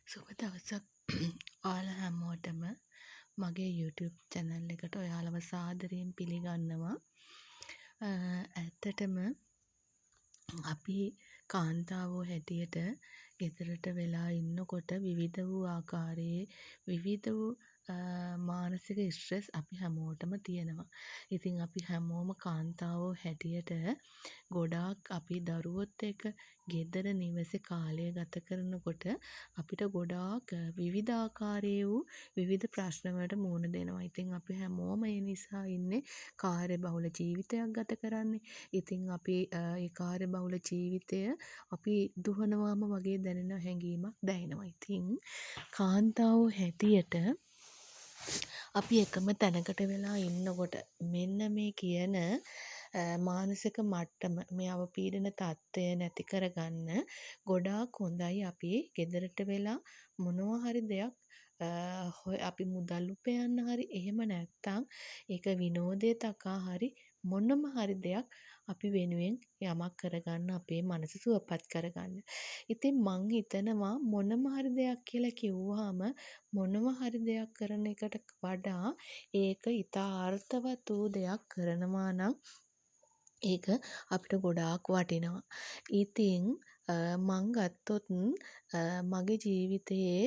සුබ දවසක් ඔයාලා හැමෝටම මගේ YouTube channel එකට ඔයාලව සාදරයෙන් පිළිගන්නවා. ඇත්තටම අපි කාන්තාවෝ හැටියට ගෙදරට වෙලා ඉන්නකොට විවිධ වූ ආකාරයේ විවිධ වූ මානසික ස්ට්‍රෙස් අපි හැමෝටම තියෙනවා. ඉතින් අපි හැමෝම කාන්තාවෝ හැටියට ගොඩාක් අපි දරුවොත් එක්ක ගෙදර නිවසේ කාලය ගත කරනකොට අපිට ගොඩාක් විවිධාකාරයේ වූ විවිධ ප්‍රශ්න වලට මුහුණ දෙනවා. ඉතින් අපි හැමෝම ඒ නිසා ඉන්නේ කාර්යබහුල ජීවිතයක් ගත කරන්නේ. ඉතින් අපි ඒ කාර්යබහුල ජීවිතය අපි දුහනවාම වගේ දැනෙන හැඟීමක් දැනෙනවා. ඉතින් කාන්තාවෝ හැටියට අපි එකම තැනකට වෙලා ඉන්නකොට මෙන්න මේ කියන මානසික මට්ටම මේ අවපීඩන තත්ත්වය නැති කරගන්න ගොඩාක් හොඳයි අපි ගෙදරට වෙලා මොනවා හරි දෙයක් අපි මුදල් උපයන්න හරි එහෙම නැත්තම් ඒක විනෝදය තකා හරි මොනම හරි දෙයක් අපි වෙනුවෙන් යමක් කරගන්න අපේ මනස සුවපත් කරගන්න. ඉතින් මං හිතනවා මොනම හරි දෙයක් කියලා කිව්වහම මොනම හරි දෙයක් කරන එකට වඩා ඒක ඉතා අර්ථවත් වූ දෙයක් කරනවා නම් ඒක අපිට ගොඩාක් වටිනවා. ඉතින් මං ගත්තොත් මගේ ජීවිතයේ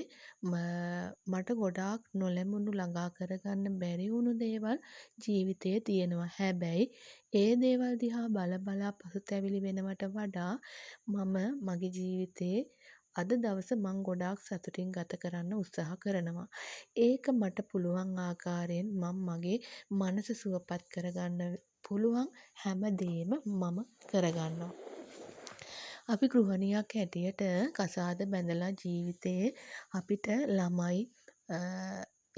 මට ගොඩාක් නොලැබුණු ළඟා කරගන්න බැරි වුණු දේවල් ජීවිතයේ තියෙනවා. හැබැයි ඒ දේවල් දිහා බලා පසුතැවිලි වෙනවට වඩා මම මගේ ජීවිතයේ අද දවස මං ගොඩාක් සතුටින් ගත කරන්න උත්සාහ කරනවා. ඒක මට පුළුවන් ආකාරයෙන් මම මගේ මනස සුවපත් කරගන්න පුළුවන් හැම දේම මම කරගන්නවා. අපි ගෘහණියක් හැටියට කසාද බැඳලා ජීවිතයේ අපිට ළමයි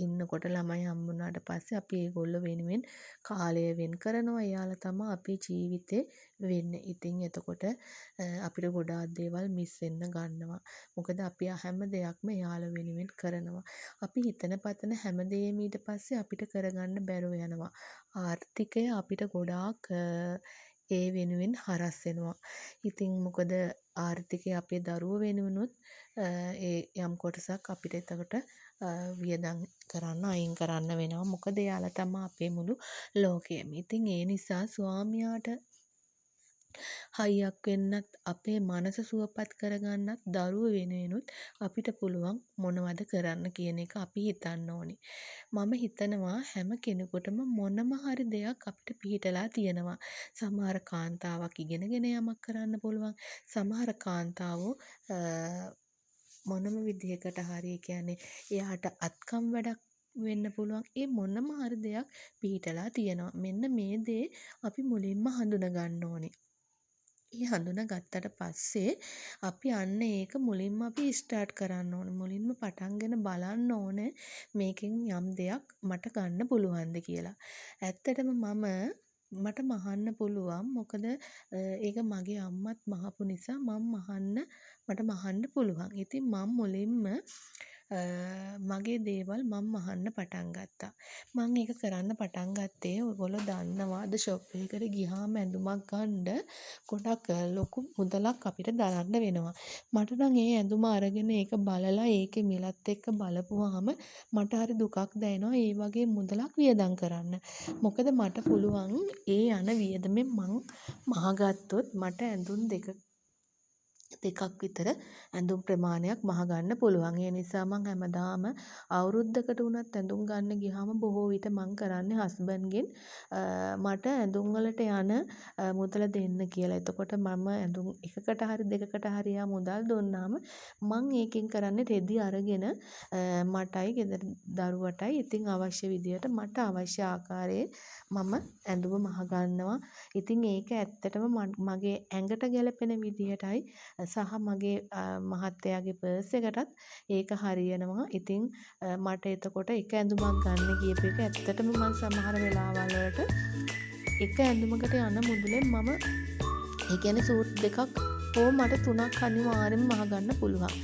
ඉන්නකොට ළමයි හම්බුනාට පස්සේ අපි ඒගොල්ලෝ වෙනුවෙන් කාලය වෙන් කරනවා. එයාලා තමයි අපේ ජීවිතේ වෙන්නේ. ඉතින් එතකොට අපිට ගොඩාක් දේවල් මිස් වෙන්න ගන්නවා. මොකද අපි හැම දෙයක්ම එයාලා වෙනුවෙන් කරනවා. අපි හිතන පතන හැම දෙයක්ම ඊට පස්සේ අපිට කරගන්න බැරුව යනවා. ආර්ථිකය අපිට ගොඩාක් ඒ වෙනුවෙන් හරස් වෙනවා. ඉතින් මොකද ආර්ථිකය අපේ දරුවෝ වෙනුවෙනුත් ඒ යම් කොටසක් අපිට එතකොට වියදම් කරන්න අයින් කරන්න වෙනවා. මොකද එයාලා තමයි අපේ මුළු ලෝකයම. ඉතින් ඒ නිසා ස්වාමියාට හයියක් වෙන්නත් අපේ මනස සුවපත් කරගන්නත් දරුවෝ වෙනුවෙනුත් අපිට පුළුවන් මොනවද කරන්න කියන එක අපි හිතන්න ඕනේ. මම හිතනවා හැම කෙනෙකුටම මොනම හරි දෙයක් අපිට පිහිටලා තියෙනවා. සමහර කාන්තාවක් ඉගෙනගෙන යමක් කරන්න පුළුවන්. සමහර කාන්තාවෝ මොනම විදිහකට හරි කියන්නේ එයාට අත්කම් වැඩක් වෙන්න පුළුවන්. ඒ මොනම හරි දෙයක් පිහිටලා තියෙනවා. මෙන්න මේ දේ අපි මුලින්ම හඳුනා ගන්න ඕනේ. ඒ හඳුනාගත්තට පස්සේ අපි අන්න ඒක මුලින්ම අපි ස්ටාර්ට් කරන්න ඕනේ. මුලින්ම පටන්ගෙන බලන්න ඕනේ මේකෙන් යම් දෙයක් මට ගන්න පුළුවන්ද කියලා. ඇත්තටම මට මහන්න පුළුවන්. මොකද ඒක මගේ අම්මත් මහපු නිසා මට මහන්න පුළුවන්. ඉතින් මම මුලින්ම මගේ දේවල් මම මහන්න පටන් ගත්තා. මම ඒක කරන්න පටන් ගත්තේ ඔයගොල්ලෝ දන්නවා අද ෂොප් එකකට ගියාම ඇඳුමක් ගන්න ගොඩක් ලොකු මුදලක් අපිට දරන්න වෙනවා. මට නම් ඒ ඇඳුම අරගෙන ඒක බලලා ඒකේ මිලත් එක්ක බලපුවාම මට හරි දුකක් දැනෙනවා ඒ වගේ මුදලක් වියදම් කරන්න. මොකද මට පුළුවන් ඒ යන වියදමෙන් මං මහගත්තොත් මට ඇඳුම් දෙකක් විතර ඇඳුම් ප්‍රමාණයක් මහ ගන්න පුළුවන්. ඒ නිසා මං හැමදාම අවුරුද්දකට වුණත් ඇඳුම් ගන්න ගියාම බොහෝ විට මං කරන්නේ හස්බන්ඩ්ගෙන් මට ඇඳුම් වලට යන මුදල දෙන්න කියලා. එතකොට මම ඇඳුම් එකකට හරි දෙකකට හරි මුදල් දුන්නාම මං ඒකෙන් කරන්නේ රෙදි අරගෙන මටයි ගෙදර දරුවටයි ඉතින් අවශ්‍ය විදියට මට අවශ්‍ය ආකාරයේ මම ඇඳුම මහ ගන්නවා. ඉතින් ඒක ඇත්තටම මගේ ඇඟට ගැලපෙන විදියටයි සහ මගේ මහත්තයාගේ පර්ස් එකටත් ඒක හරියනවා. ඉතින් මට එතකොට එක ඇඳුමක් ගන්න ගියපු එක ඇත්තටම මම සමහර වෙලාවල් වලට එක ඇඳුමකට යන මුදලෙන් මම ඒ කියන්නේ සූට් දෙකක් හෝ මට තුනක් අනිවාර්යෙන්ම මහ ගන්න පුළුවන්.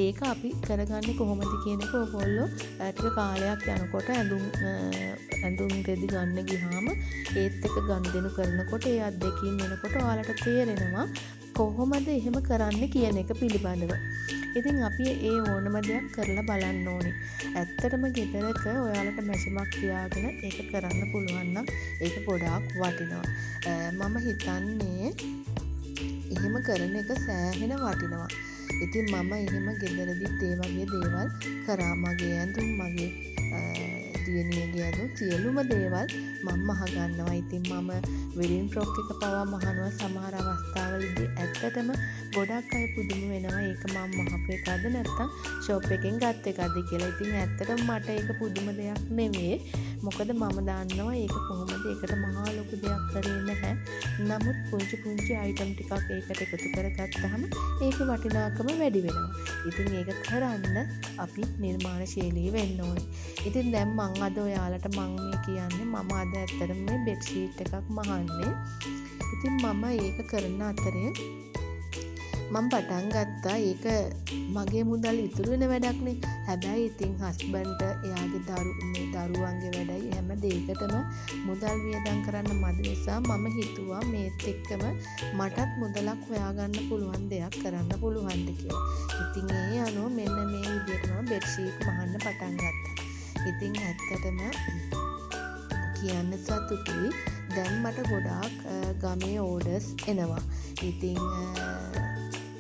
ඒක අපි කරගන්නේ කොහොමද කියන එක ඔයගොල්ලෝ ටික කාලයක් යනකොට ඇඳුම් රෙදි ගන්න ගියාම ඒත් එක ගනුදෙනු කරනකොට ඒ අත්දැකීම් වෙනකොට ඔයාලට තේරෙනවා කොහොමද එහෙම කරන්න කියන එක පිළිබඳව. ඉතින් අපි ඒ ඕනම දෙයක් කරලා බලන්න ඕනේ. ඇත්තටම ගෙදරක ඔයාලට මැෂිමක් තියාගෙන ඒක කරන්න පුළුවන් නම් ඒක ගොඩාක් වටිනවා. මම හිතන්නේ එහෙම කරන එක සෑහෙන වටිනවා. ඉතින් මම එහෙම ගෙදරදිත් ඒ වගේ දේවල් කරා. මගේ ඇඳුම්, මගේ දියණියගේ ඇඳුම් සියලුම දේවල් මම මහගන්නවා. ඉතින් මම වෙඩින් ෆ්‍රොක් එක පවා මහනවා සමහර අවස්ථාවලදී. ඇත්තටම ගොඩක් අය පුදුම වෙනවා ඒක මම මහපු එකද නැත්නම් ෂොප් එකෙන් ගත්ත එකද කියලා. ඉතින් ඇත්තටම මට ඒක පුදුම දෙයක් නෙවෙයි. මොකද මම දන්නවා ඒක කොහොමද ඒකට මහා ලොකු දෙයක් කරේ නැහැ. නමුත් පුංචි අයිටම් ටිකක් ඒකට එකතු කරගත්තාම ඒකේ වටිනාකම වැඩි වෙනවා. ඉතින් ඒක කරන්න අපි නිර්මාණශීලී වෙන්න ඕනේ. ඉතින් දැන් මං අද ඔයාලට මං මේ කියන්නේ මම අද ඇත්තටම මේ බෙඩ් ෂීට් එකක් මහන්නේ. ඉතින් මම ඒක කරන අතරේ මම පටන් ගත්තා ඒක මගේ මුදල් ඉතුරු වෙන වැඩක්නේ. හැබැයි ඉතින් හස්බන්ඩ්ට එයාගේ දරුවන්ගේ වැඩයි හැම දෙයකටම මුදල් වියදම් කරන්න මදි නිසා මම හිතුවා මේත් එක්කම මටත් මුදලක් හොයාගන්න පුළුවන් දෙයක් කරන්න පුළුවන්ද කියලා. ඉතින් ඒ අනුව මෙන්න මේ විදිහට මම බෙඩ් ෂීට් මහන්න පටන් ගත්තා. ඉතින් ඇත්තටම කියන්න සතුටුයි. දැන් මට ගොඩාක් ගමේ ඕඩර්ස් එනවා. ඉතින්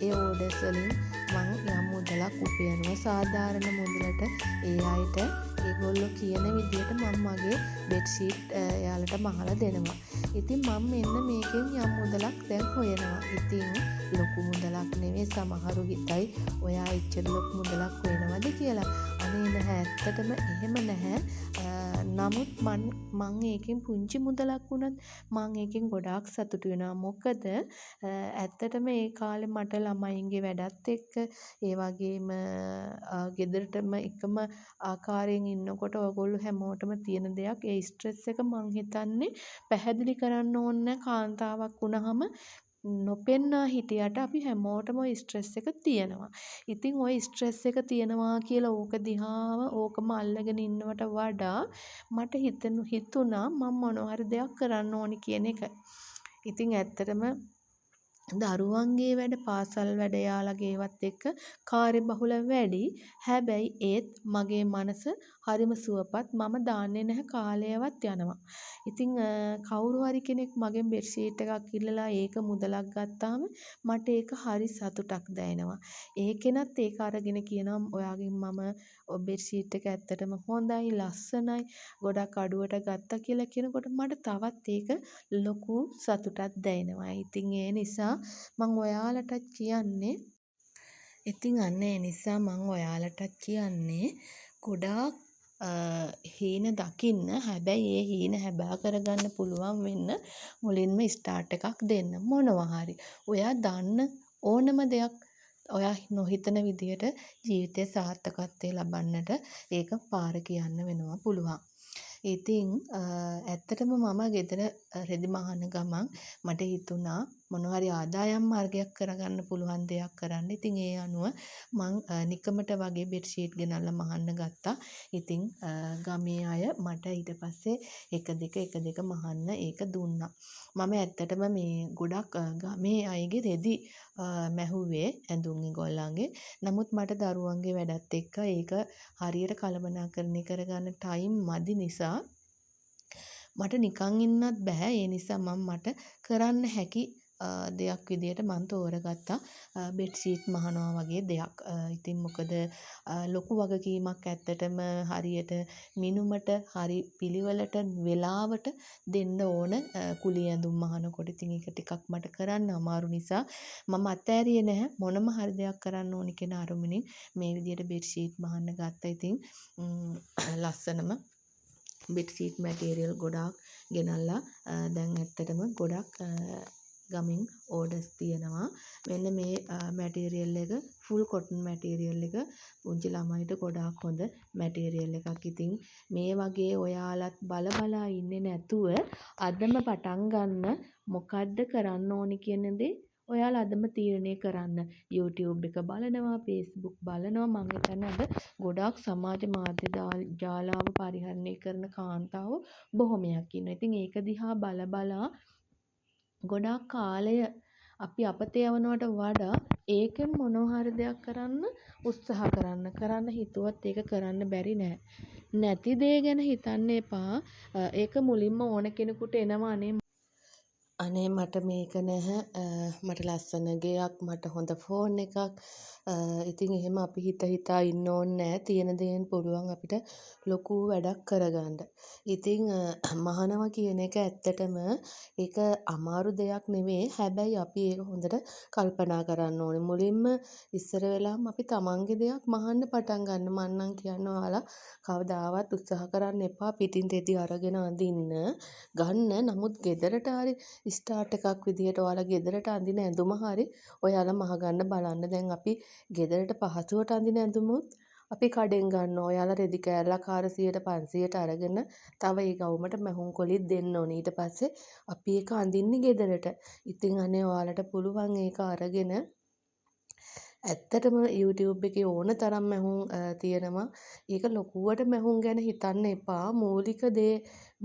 ඒ ඕඩර්ස් වලින් මං යම් මුදලක් උපයනවා. සාධාරණ මුදලට ඒ අයට ඒගොල්ලෝ කියන විදිහට මම මගේ බෙඩ් ෂීට් එයාලට මහලා දෙනවා. ඉතින් මම මෙන්න මේකෙන් යම් මුදලක් දැන් හොයනවා. ඉතින් ලොකු මුදලක් නෙවෙයි. සමහරු හිතයි ඔයා එච්චර ලොකු මුදලක් හොයනවද කියලා. අනේ නැහැ, ඇත්තටම එහෙම නැහැ. නමුත් මං ඒකෙන් පුංචි මුදලක් වුණත් මං ඒකෙන් ගොඩාක් සතුටු වෙනවා. මොකද ඇත්තටම ඒ කාලේ මට ළමයින්ගේ වැඩත් එක්ක ඒ වගේම ගෙදරටම එකම ආකාරයෙන් ඉන්නකොට ඔයගොල්ලෝ හැමෝටම තියෙන දෙයක් ඒ ස්ට්‍රෙස් එක මං හිතන්නේ පැහැදිලි කරන්න ඕනේ කාන්තාවක් වුණාම නොපෙන්නා හිටියට අපි හැමෝටම ওই ස්ට්‍රෙස් එක තියෙනවා. ඉතින් ওই ස්ට්‍රෙස් එක තියෙනවා කියලා ඕක දිහාම ඕකම අල්ලගෙන ඉන්නවට වඩා මට හිතුණා මම මොනවා හරි දෙයක් කරන්න ඕනි කියන එක. ඉතින් ඇත්තටම දරුවන්ගේ වැඩ, පාසල් වැඩ යාළගේ ඒවත් එක්ක කාර්යබහුල වැඩි. හැබැයි ඒත් මගේ මනස හරිම සුවපත්. මම දාන්නේ නැහැ කාලයවත් යනවා. ඉතින් කවුරු හරි කෙනෙක් මගෙන් බෙඩ් ෂීට් එකක් ඉල්ලලා ඒක මුදලක් ගත්තාම මට ඒක හරි සතුටක් දැනෙනවා. ඒ කෙනත් ඒක අරගෙන කියනවා ඔයාගෙන් මම බෙඩ් ෂීට් එක ඇත්තටම හොඳයි, ලස්සනයි, ගොඩක් අඩුවට ගත්තා කියලා කියනකොට මට තවත් ඒක ලොකු සතුටක් දැනෙනවා. ඉතින් ඒ නිසා මං ඔයාලටත් කියන්නේ ගොඩාක් හීන දකින්න. හැබැයි ඒ හීන හැබෑ කරගන්න පුළුවන් වෙන්න මුලින්ම ස්ටාර්ට් එකක් දෙන්න. මොනවා හරි ඔයා දන්න ඕනම දෙයක් ඔයා නොහිතන විදියට ජීවිතයේ සාර්ථකත්වය ලබන්නට ඒක පාර කියන්න වෙනවා පුළුවන්. ඉතින් ඇත්තටම මම ගෙදර රෙදි මහන ගමන් මට හිතුණා මොනවා හරි ආදායම් මාර්ගයක් කරගන්න පුළුවන් දෙයක් කරන්න. ඉතින් ඒ අනුව මං නිකමට වගේ බෙඩ් ෂීට් ගෙනල්ලා මහන්න ගත්තා. ඉතින් ගමේ අය මට ඊට පස්සේ එක දෙක මහන්න ඒක දුන්නා. මම ඇත්තටම මේ ගොඩක් ගමේ අයගේ රෙදි මැහුවේ ඇඳුම් ඒගොල්ලන්ගේ. නමුත් මට දරුවන්ගේ වැඩත් එක්ක ඒක හරියට කළමනාකරණය කරගන්න ටයිම් මදි නිසා මට නිකන් ඉන්නත් බෑ. ඒ නිසා මට කරන්න හැකි දෙයක් විදියට මම තෝරගත්තා බෙඩ් ෂීට් මහනවා වගේ දෙයක්. ඉතින් මොකද ලොකු වගකීමක් ඇත්තටම හරියට මිනුමට හරි පිළිවෙලට වෙලාවට දෙන්න ඕන කුලී ඇඳුම් මහනකොට. ඉතින් ඒක ටිකක් මට කරන්න අමාරු නිසා මම අතෑරියේ නැහැ. මොනම හරි දෙයක් කරන්න ඕනි කියන අරමුණින් මේ විදියට බෙඩ් ෂීට් මහන්න ගත්තා. ඉතින් ලස්සනම බෙඩ් ෂීට් මැටීරියල් ගොඩාක් ගෙනල්ලා දැන් ඇත්තටම ගොඩක් ගමින් ඕඩර්ස් තියෙනවා. මෙන්න මේ මැටීරියල් එක ෆුල් කොටන් මැටීරියල් එක පුංචි ළමයිට ගොඩාක් හොඳ මැටීරියල් එකක්. ඉතින් මේ වගේ ඔයාලත් බලා ඉන්නේ නැතුව අදම පටන් ගන්න මොකද්ද කරන්න ඕනි කියන දේ ඔයාලා අදම තීරණය කරන්න. YouTube එක බලනවා, Facebook බලනවා. මම හිතන්නේ අද ගොඩාක් සමාජ මාධ්‍ය ජාලාව පරිහරණය කරන කාන්තාවෝ බොහොමයක් ඉන්නවා. ඉතින් ඒක දිහා බලා ගොඩාක් කාලය අපි අපතේ යවනවට වඩා ඒකෙන් මොනවා හරි දෙයක් කරන්න උත්සාහ කරන්න හිතුවත් ඒක කරන්න බැරි නෑ. නැති දේ ගැන හිතන්න එපා. ඒක මුලින්ම ඕන කෙනෙකුට එනවා අනේ මට මේක නැහැ මට ලස්සන ගෙයක් මට හොඳ ෆෝන් එකක් ඉතින් එහෙම අපි හිතා ඉන්න ඕනේ නැහැ තියෙන දේෙන් පුළුවන් අපිට ලොකු වැඩක් කරගන්න. ඉතින් මහනවා කියන එක ඇත්තටම ඒක අමාරු දෙයක් නෙවෙයි. හැබැයි අපි ඒක හොඳට කල්පනා කරන්න ඕනේ. මුලින්ම ඉස්සර වෙලාම අපි තමන්ගේ දෙයක් මහන්න පටන් ගන්න. මං නම් කියන්නේ ඔයාලා කවදාවත් උත්සාහ කරන්න එපා පිටින් රෙදි අරගෙන අඳින්න ගන්න. නමුත් ගෙදරට හරි ස්ටාර්ට් එකක් විදිහට ඔයාලා ගෙදරට අඳින ඇඳුම හරි ඔයාලා මහගන්න බලන්න. දැන් අපි ගෙදරට පහසුවට අඳින ඇඳුමුත් අපි කඩෙන් ගන්නවා. ඔයාලා රෙදි කෑල්ලක් 400ට 500ට අරගෙන තව ඒ ගවුමට මැහුම් කොලිත් දෙන්න ඕනේ. ඊට පස්සේ අපි ඒක අඳින්නේ ගෙදරට. ඉතින් අනේ ඔයාලට පුළුවන් ඒක අරගෙන ඇත්තටම YouTube එකේ ඕන තරම් මැහුම් තියෙනවා. ඒක ලොකුවට මැහුම් ගැන හිතන්න එපා.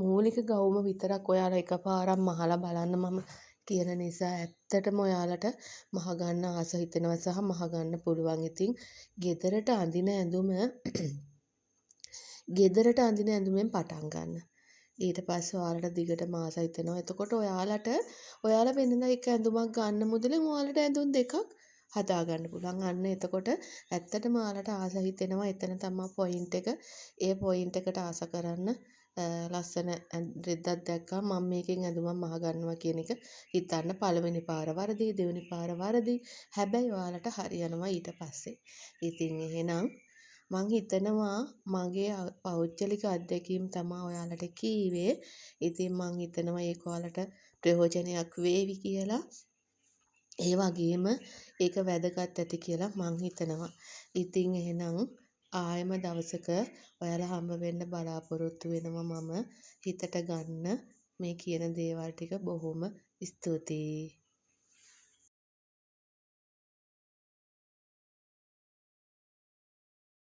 මූලික ගවුම විතරක් ඔයාලා එකපාරක් මහලා බලන්න මම කියන නිසා ඇත්තටම ඔයාලට මහගන්න ආස හිතෙනවා සහ මහගන්න පුළුවන්. ඉතින් ගෙදරට අඳින ඇඳුමෙන් පටන් ගන්න. ඊට පස්සේ ඔයාලට දිගටම ආස හිතෙනවා. එතකොට ඔයාලා වෙනදා එක ඇඳුමක් ගන්න මුදලෙන් ඔයාලට ඇඳුම් දෙකක් හදාගන්න පුළුවන්. අන්න එතකොට ඇත්තටම ඔයාලට ආස හිතෙනවා. එතන තමයි පොයින්ට් එක. ඒ පොයින්ට් එකට ආස කරන්න ලස්සන රෙද්දක් දැක්කම මම මේකෙන් ඇඳුමක් මහ ගන්නවා කියන එක හිතන්න. පළවෙනි පාර වරදී, දෙවෙනි පාර වරදී. හැබැයි ඔයාලට හරියනවා ඊට පස්සේ. ඉතින් එහෙනම් මං හිතනවා මගේ පෞද්ගලික අත්දැකීම් තමයි ඔයාලට කීවේ. ඉතින් මං හිතනවා ඒක ඔයාලට ප්‍රයෝජනයක් වේවි කියලා. ඒ වගේම ඒක වැදගත් ඇති කියලා මං හිතනවා. ඉතින් එහෙනම් ආයෙම දවසක ඔයාලා හම්බ වෙන්න බලාපොරොත්තු වෙනවා මම. හිතට ගන්න මේ කියන දේවල් ටික බොහොම ස්තුතියි.